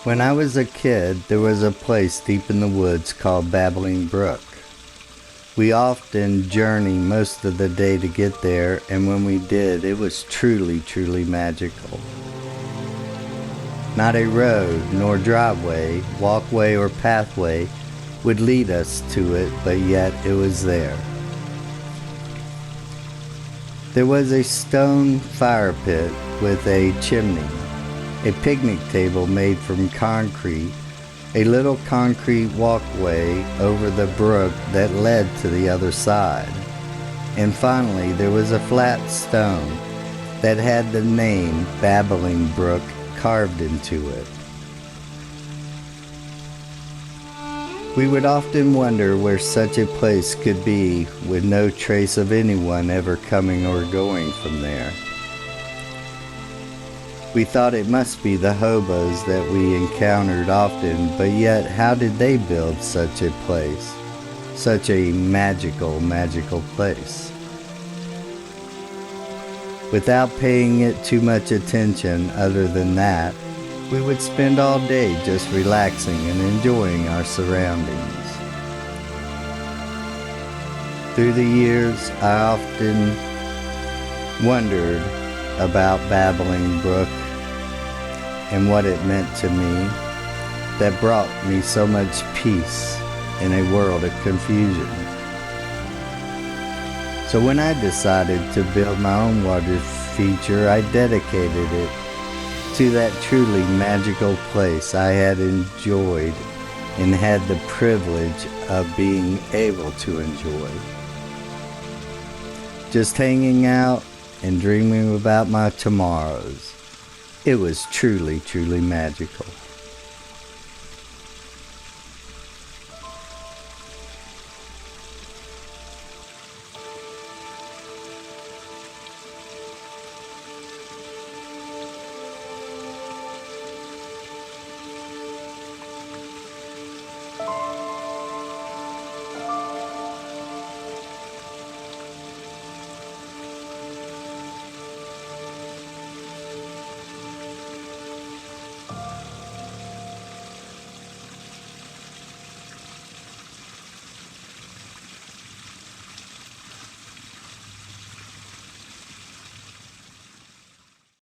When I was a kid, there was a place deep in the woods called Babbling Brook. We often journeyed most of the day to get there, and when we did, it was truly, truly magical. Not a road, nor driveway, walkway, or pathway would lead us to it, but yet it was there. There was a stone fire pit with a chimney, a picnic table made from concrete, a little concrete walkway over the brook that led to the other side, and finally there was a flat stone that had the name Babbling Brook carved into it. We would often wonder where such a place could be with no trace of anyone ever coming or going from there. We thought it must be the hobos that we encountered often, but yet how did they build such a place? Such a magical, magical place. Without paying it too much attention other than that, we would spend all day just relaxing and enjoying our surroundings. Through the years, I often wondered about Babbling Brook and what it meant to me that brought me so much peace in a world of confusion. So when I decided to build my own water feature, I dedicated it to that truly magical place I had enjoyed and had the privilege of being able to enjoy. Just hanging out and dreaming about my tomorrows. It was truly, truly magical.